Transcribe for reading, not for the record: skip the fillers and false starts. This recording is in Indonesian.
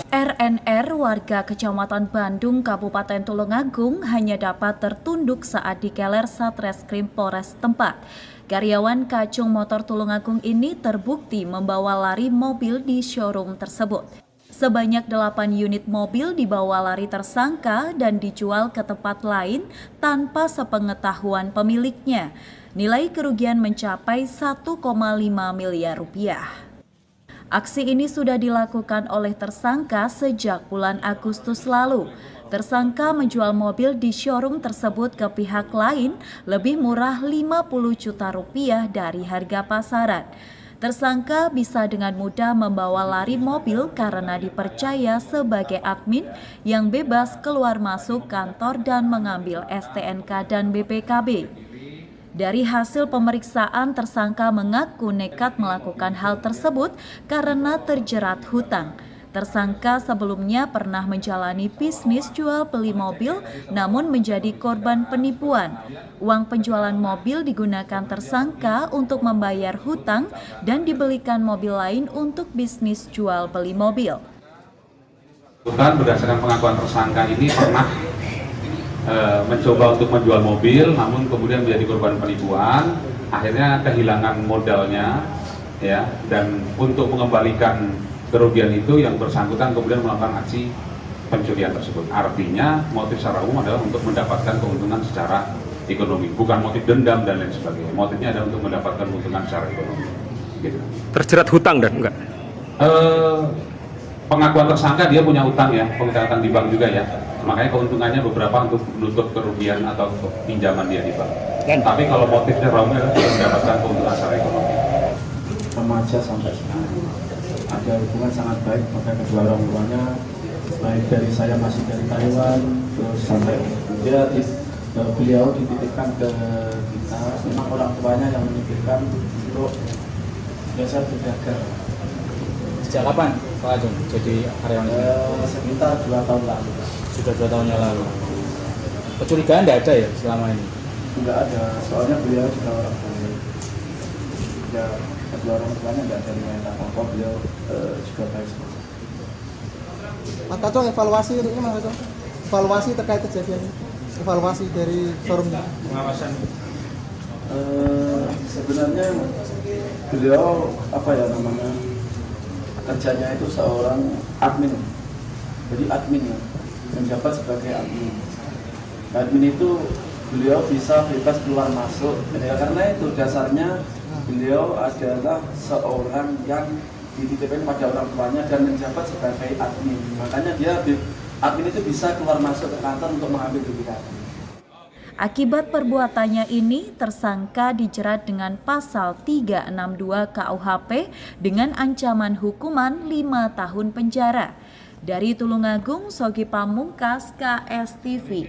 RNR warga Kecamatan Bandung, Kabupaten Tulungagung hanya dapat tertunduk saat dikeler Satreskrim Polres tempat. Karyawan Kacung Motor Tulungagung ini terbukti membawa lari mobil di showroom tersebut. Sebanyak 8 unit mobil dibawa lari tersangka dan dijual ke tempat lain tanpa sepengetahuan pemiliknya. Nilai kerugian mencapai 1,5 miliar rupiah. Aksi ini sudah dilakukan oleh tersangka sejak bulan Agustus lalu. Tersangka menjual mobil di showroom tersebut ke pihak lain lebih murah 50 juta rupiah dari harga pasaran. Tersangka bisa dengan mudah membawa lari mobil karena dipercaya sebagai admin yang bebas keluar masuk kantor dan mengambil STNK dan BPKB. Dari hasil pemeriksaan, tersangka mengaku nekat melakukan hal tersebut karena terjerat hutang. Tersangka sebelumnya pernah menjalani bisnis jual beli mobil namun menjadi korban penipuan. Uang penjualan mobil digunakan tersangka untuk membayar hutang dan dibelikan mobil lain untuk bisnis jual beli mobil. Berdasarkan pengakuan tersangka ini pernah mencoba untuk menjual mobil, namun kemudian menjadi korban penipuan, akhirnya kehilangan modalnya, ya, dan untuk mengembalikan kerugian itu yang bersangkutan kemudian melakukan aksi pencurian tersebut. Artinya motif secara umum adalah untuk mendapatkan keuntungan secara ekonomi, bukan motif dendam dan lain sebagainya. Motifnya adalah untuk mendapatkan keuntungan secara ekonomi. Gitu. Terjerat hutang dan enggak? Pengakuan tersangka dia punya utang ya, utang di bank juga ya. Makanya keuntungannya beberapa untuk menutup kerugian atau pinjaman dia di bank. Tapi kalau motifnya Raumnya adalah mendapatkan keuntungan secara ekonomi. Remaja sampai sekarang ada hubungan sangat baik pada kedua orang tuanya, baik dari saya masih dari Taiwan, terus sampai beliau dititipkan ke kita. Memang orang tuanya yang menitipkan untuk biasa berdagang. Sejak kapan Pak Ajun jadi karyawan ini? Sekitar 2 tahun lalu. Sudah 2 tahun yang lalu. Kecurigaan tidak ada ya selama ini? Enggak ada, soalnya beliau juga orang baik. Ya, kedua orang tuanya enggak ada niat apa-apa, beliau juga baik semua. Mas Kacung, evaluasi untuk ini Mas Kacung? Evaluasi terkait kejadian ini? Evaluasi dari showroomnya? Pengawasan? Sebenarnya beliau apa ya namanya, kerjanya itu seorang admin, jadi admin ya, menjabat sebagai admin. Admin itu beliau bisa bebas keluar masuk, ya, karena itu dasarnya beliau adalah seorang yang dititipkan pada orang tuanya dan menjabat sebagai admin. Makanya dia admin itu bisa keluar masuk ke kantor untuk mengambil BPKB. Akibat perbuatannya ini, tersangka dijerat dengan pasal 362 KUHP dengan ancaman hukuman 5 tahun penjara. Dari Tulungagung, Sogi Pamungkas, KSTV.